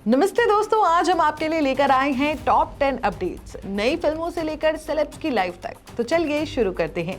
नमस्ते दोस्तों, आज हम आपके लिए लेकर आए हैं टॉप 10 अपडेट्स, नई फिल्मों से लेकर सेलेब्स की लाइफ तक। तो चलिए शुरू करते हैं।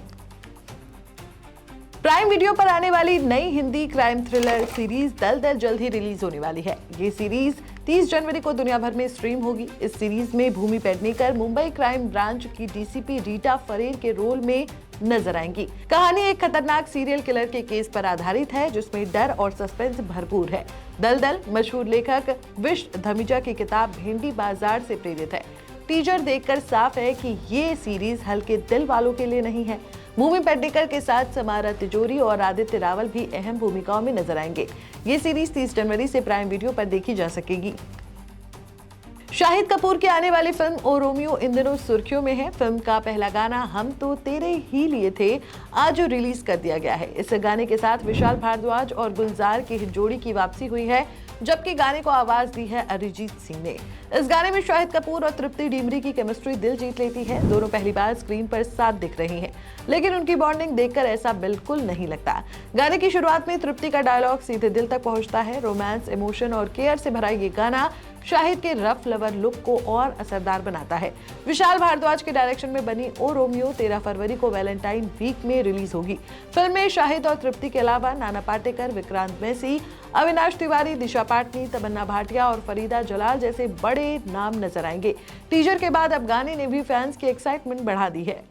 प्राइम वीडियो पर आने वाली नई हिंदी क्राइम थ्रिलर सीरीज दल दल जल्द ही रिलीज होने वाली है। ये सीरीज 30 जनवरी को दुनिया भर में स्ट्रीम होगी। इस सीरीज में भूमि पेडनेकर मुंबई क्राइम ब्रांच की डीसीपी रीटा फरेर के रोल में नजर आएंगी। कहानी एक खतरनाक सीरियल किलर के केस पर आधारित है, जिसमें डर और सस्पेंस भरपूर है। दलदल मशहूर लेखक विश धमीजा की किताब भेंडी बाजार से प्रेरित है। टीजर देखकर साफ है कि ये सीरीज हल्के दिल वालों के लिए नहीं है। भूमि पेडनेकर के साथ समारा तिजोरी और आदित्य रावल भी अहम भूमिकाओं में नजर आएंगे। ये सीरीज 30 जनवरी से प्राइम वीडियो पर देखी जा सकेगी। शाहिद कपूर की आने वाली फिल्म ओ रोमियो इन दिनों सुर्खियों में है। फिल्म का पहला गाना हम तो तेरे ही लिए थे आज रिलीज कर दिया गया है। इस गाने के साथ विशाल भारद्वाज और गुलजार की जोड़ी की वापसी हुई है, जबकि गाने को आवाज दी है अरिजीत सिंह ने। इस गाने में शाहिद कपूर और तृप्ति डिमरी की केमिस्ट्री दिल जीत लेती है। दोनों पहली बार स्क्रीन पर साथ दिख रही हैं, लेकिन उनकी बॉन्डिंग देखकर ऐसा बिल्कुल नहीं लगता। गाने की शुरुआत में तृप्ति का डायलॉग सीधे दिल तक पहुंचता है। रोमांस, इमोशन और केयर से भरा ये गाना शाहिद के रफ लवर लुक को और असरदार बनाता है। विशाल भारद्वाज के डायरेक्शन में बनी ओ रोमियो 13 फरवरी को वैलेंटाइन वीक में रिलीज होगी। फिल्म में शाहिद और तृप्ति के अलावा नाना पाटेकर, विक्रांत मैसी, अविनाश तिवारी, दिशा पाटनी, तमन्ना भाटिया और फरीदा जलाल जैसे बड़े नाम नजर आएंगे। टीजर के बाद अब गाने ने भी फैंस की एक्साइटमेंट बढ़ा दी है।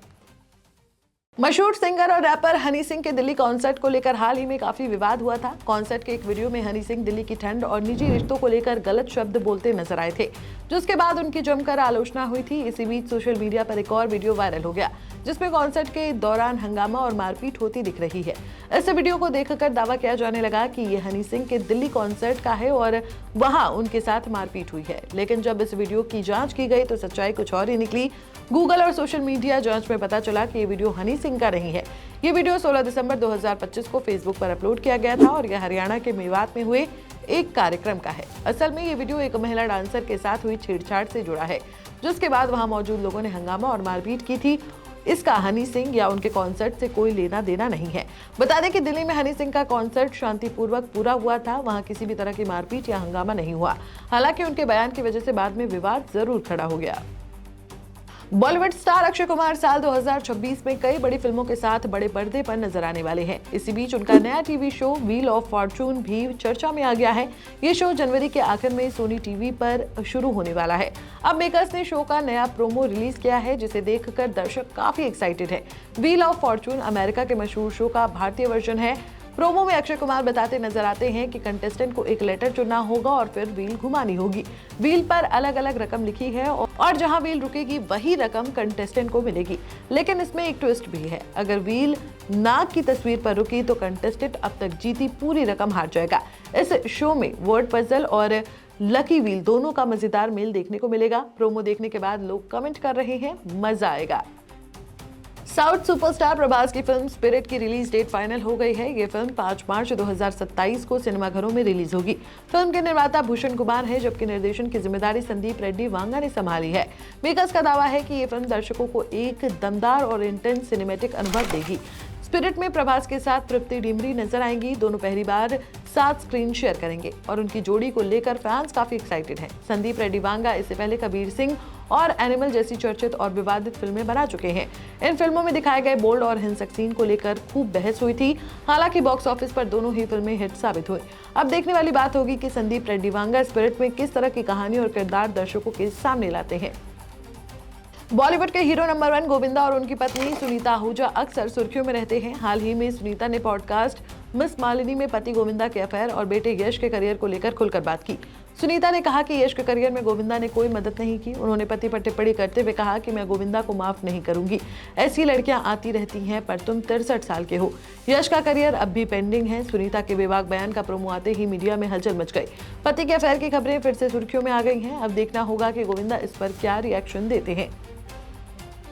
मशहूर सिंगर और रैपर हनी सिंह के दिल्ली कॉन्सर्ट को लेकर हाल ही में काफी विवाद हुआ था। कॉन्सर्ट के एक वीडियो में हनी सिंह दिल्ली की ठंड और निजी रिश्तों को लेकर गलत शब्द बोलते नजर आए थे, जिसके बाद उनकी जमकर आलोचना हुई थी। इसी बीच सोशल मीडिया पर एक और वीडियो वायरल हो गया, जिसमें कॉन्सर्ट के दौरान हंगामा और मारपीट होती दिख रही है। इस वीडियो को देखकर दावा किया जाने लगा कि ये हनी सिंह के दिल्ली कॉन्सर्ट का है और वहां उनके साथ मारपीट हुई है। लेकिन जब इस वीडियो की जांच की गई तो सच्चाई कुछ और ही निकली। गूगल और सोशल मीडिया जांच में पता चला कि ये वीडियो हनी सिंह का नहीं है। ये वीडियो 16 दिसंबर 2025 को फेसबुक पर अपलोड किया गया था और यह हरियाणा के मेवात में हुए एक कार्यक्रम का है। असल में ये वीडियो एक महिला डांसर के साथ हुई छेड़छाड़ से जुड़ा है, जिसके बाद वहां मौजूद लोगों ने हंगामा और मारपीट की थी। इसका हनी सिंह या उनके कॉन्सर्ट से कोई लेना देना नहीं है। बता दें कि दिल्ली में हनी सिंह का कॉन्सर्ट शांतिपूर्वक पूरा हुआ था। वहां किसी भी तरह की मारपीट या हंगामा नहीं हुआ। हालांकि उनके बयान की वजह से बाद में विवाद जरूर खड़ा हो गया। बॉलीवुड स्टार अक्षय कुमार साल 2026 में कई बड़ी फिल्मों के साथ बड़े पर्दे पर नजर आने वाले हैं। इसी बीच उनका नया TV show wheel of Fortune भी चर्चा में आ गया है। ये शो जनवरी के आखिर में सोनी टीवी पर शुरू होने वाला है। अब मेकर्स ने शो का नया प्रोमो रिलीज किया है, जिसे देखकर दर्शक काफी एक्साइटेड है। व्हील ऑफ फॉर्चून अमेरिका के मशहूर शो का भारतीय वर्जन है। प्रोमो में अक्षय कुमार बताते नजर आते हैं कि कंटेस्टेंट को एक लेटर चुनना होगा और फिर व्हील घुमानी होगी। व्हील पर अलग अलग रकम लिखी है और जहां व्हील रुकेगी वही रकम कंटेस्टेंट को मिलेगी। लेकिन इसमें एक ट्विस्ट भी है। अगर व्हील नाग की तस्वीर पर रुकी तो कंटेस्टेंट अब तक जीती पूरी रकम हार जाएगा। इस शो में वर्ड पजल और लकी व्हील दोनों का मजेदार मेल देखने को मिलेगा। प्रोमो देखने के बाद लोग कमेंट कर रहे हैं, मजा आएगा। साउथ सुपरस्टार प्रभास की फिल्म स्पिरिट की रिलीज डेट फाइनल हो गई है। ये फिल्म 5 मार्च 2027 को सिनेमाघरों में रिलीज होगी। फिल्म के निर्माता भूषण कुमार है, जबकि निर्देशन की जिम्मेदारी संदीप रेड्डी वांगा ने संभाली है। मेकर्स का दावा है कि ये फिल्म दर्शकों को एक दमदार और इंटेंस सिनेमैटिक अनुभव देगी। स्पिरिट में प्रभास के साथ तृप्ति डिमरी नजर आएंगी। दोनों पहली बार साथ स्क्रीन शेयर करेंगे और उनकी जोड़ी को लेकर फैंस काफी एक्साइटेड हैं। संदीप रेड्डी वांगा इससे पहले कबीर सिंह और एनिमल जैसी चर्चित और विवादित फिल्में बना चुके हैं। इन फिल्मों में दिखाए गए बोल्ड और हिंसक सीन को लेकर खूब बहस हुई थी। हालांकि बॉक्स ऑफिस पर दोनों ही फिल्में हिट साबित हुई। अब देखने वाली बात होगी कि संदीप रेड्डी वांगा स्पिरिट में किस तरह की कहानी और किरदार दर्शकों के सामने लाते हैं। बॉलीवुड के हीरो नंबर 1 गोविंदा और उनकी पत्नी सुनीता आहूजा अक्सर सुर्खियों में रहते हैं। हाल ही में सुनीता ने पॉडकास्ट मिस मालिनी में पति गोविंदा के अफेयर और बेटे यश के करियर को लेकर खुलकर बात की। सुनीता ने कहा कि यश के करियर में गोविंदा ने कोई मदद नहीं की। उन्होंने पति पर टिप्पणी करते हुए कहा कि मैं गोविंदा को माफ नहीं करूंगी। ऐसी लड़कियां आती रहती हैं, पर तुम 63 साल के हो। यश का करियर अब भी पेंडिंग है। सुनीता के बेबाक बयान का प्रोमो आते ही मीडिया में हलचल मच गई। पति के अफेयर की खबरें फिर से सुर्खियों में आ गई हैं। अब देखना होगा कि गोविंदा इस पर क्या रिएक्शन देते हैं।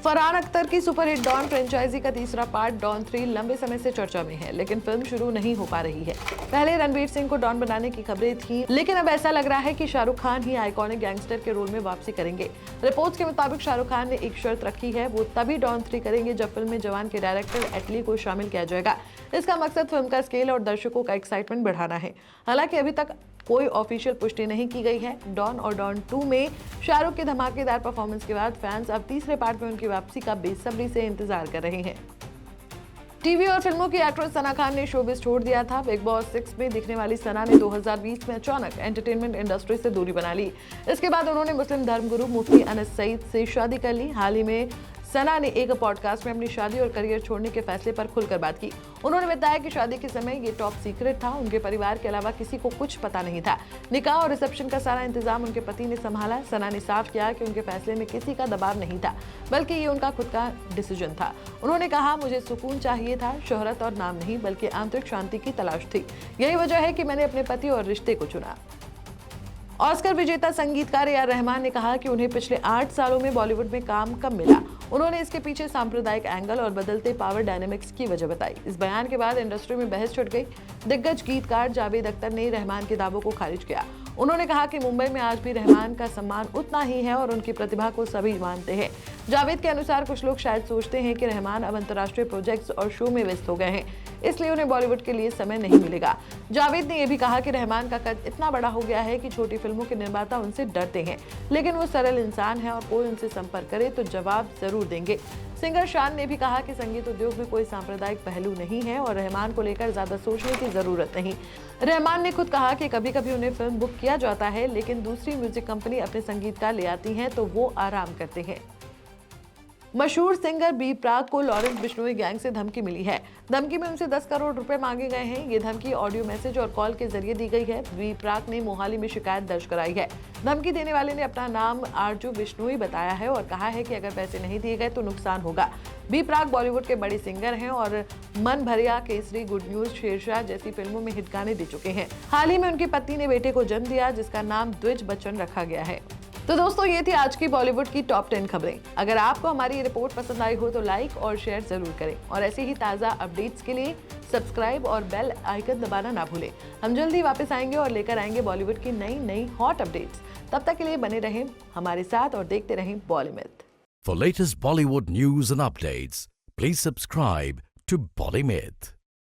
फरहान अख्तर की सुपरहिट डॉन फ्रेंचाइजी का तीसरा पार्ट डॉन 3 लंबे समय से चर्चा में है, लेकिन फिल्म शुरू नहीं हो पा रही है। पहले रणवीर सिंह को डॉन बनाने की खबरें थी, लेकिन अब ऐसा लग रहा है कि शाहरुख खान ही आइकॉनिक गैंगस्टर के रोल में वापसी करेंगे। रिपोर्ट्स के मुताबिक शाहरुख खान ने एक शर्त रखी है, वो तभी डॉन 3 करेंगे जब फिल्म में जवान के डायरेक्टर एटली को शामिल किया जाएगा। इसका मकसद फिल्म का स्केल और दर्शकों का एक्साइटमेंट बढ़ाना है। हालांकि अभी तक कोई ऑफिशियल पुष्टि नहीं की गई है। डॉन और डॉन 2 में शाहरुख के धमाकेदार परफॉर्मेंस के बाद फैंस अब तीसरे पार्ट में उनकी वापसी का बेसब्री से इंतजार कर रहे हैं। टीवी और फिल्मों की एक्ट्रेस सना खान ने शोबिस छोड़ दिया था। बिग बॉस 6 में दिखने वाली सना ने 2020 में अचानक एंटरटेनमेंट इंडस्ट्री से दूरी बना ली। इसके बाद उन्होंने मुस्लिम धर्मगुरु मुफ्ती अनस सईद से शादी कर ली। हाल ही में सना ने एक पॉडकास्ट में अपनी शादी और करियर छोड़ने के फैसले पर खुलकर बात की। उन्होंने बताया कि शादी के समय ये टॉप सीक्रेट था, उनके परिवार के अलावा किसी को कुछ पता नहीं था। निकाह और रिसेप्शन का सारा इंतजाम उनके पति ने संभाला। सना ने साफ किया कि उनके फैसले में किसी का दबाव नहीं था, बल्कि ये उनका खुद का डिसीजन था। उन्होंने कहा, मुझे सुकून चाहिए था, शोहरत और नाम नहीं, बल्कि आंतरिक शांति की तलाश थी। यही वजह है कि मैंने अपने पति और रिश्ते को चुना। ऑस्कर विजेता संगीतकार ए आर रहमान ने कहा कि उन्हें पिछले 8 सालों में बॉलीवुड में काम कम मिला। उन्होंने इसके पीछे सांप्रदायिक एंगल और बदलते पावर डायनेमिक्स की वजह बताई। इस बयान के बाद इंडस्ट्री में बहस छिड़ गई। दिग्गज गीतकार जावेद अख्तर ने रहमान के दावों को खारिज किया। उन्होंने कहा कि मुंबई में आज भी रहमान का सम्मान उतना ही है और उनकी प्रतिभा को सभी मानते हैं। जावेद के अनुसार कुछ लोग शायद सोचते हैं कि रहमान अब अंतर्राष्ट्रीय प्रोजेक्ट्स और शो में व्यस्त हो गए हैं, इसलिए उन्हें बॉलीवुड के लिए समय नहीं मिलेगा। जावेद ने यह भी कहा कि रहमान का कद इतना बड़ा हो गया है कि छोटी फिल्मों के निर्माता उनसे डरते हैं, लेकिन वो सरल इंसान है और कोई उनसे संपर्क करे तो जवाब जरूर देंगे। सिंगर शान ने भी कहा कि संगीत उद्योग में कोई सांप्रदायिक पहलू नहीं है और रहमान को लेकर ज्यादा सोचने की जरूरत नहीं। रहमान ने खुद कहा कि कभी कभी उन्हें फिल्म बुक किया जाता है, लेकिन दूसरी म्यूजिक कंपनी अपने संगीतकार ले आती है तो वो आराम करते हैं। मशहूर सिंगर बी प्राक को लॉरेंस बिश्नोई गैंग से धमकी मिली है। धमकी में उनसे 10 करोड़ रुपए मांगे गए हैं। ये धमकी ऑडियो मैसेज और कॉल के जरिए दी गई है। बी प्राक ने मोहाली में शिकायत दर्ज कराई है। धमकी देने वाले ने अपना नाम आरजू बिश्नोई बताया है और कहा है कि अगर पैसे नहीं दिए गए तो नुकसान होगा। बी प्राक बॉलीवुड के बड़े सिंगर हैं और मन भरिया, केसरी, गुड न्यूज, शेरशाह जैसी फिल्मों में हिट गाने दे चुके हैं। हाल ही में उनकी पत्नी ने बेटे को जन्म दिया, जिसका नाम द्विज बच्चन रखा गया है। तो दोस्तों, ये थी आज की बॉलीवुड की टॉप 10 खबरें। अगर आपको हमारी रिपोर्ट पसंद आई हो तो लाइक और शेयर जरूर करें और ऐसे ही ताज़ा अपडेट्स के लिए सब्सक्राइब और बेल आइकन दबाना ना भूलें। हम जल्दी वापस आएंगे और लेकर आएंगे बॉलीवुड की नई हॉट अपडेट्स। तब तक के लिए बने रहें हमारे साथ और देखते रहें बॉलीमिथ। For latest Bollywood news and updates, please subscribe to Bollymith.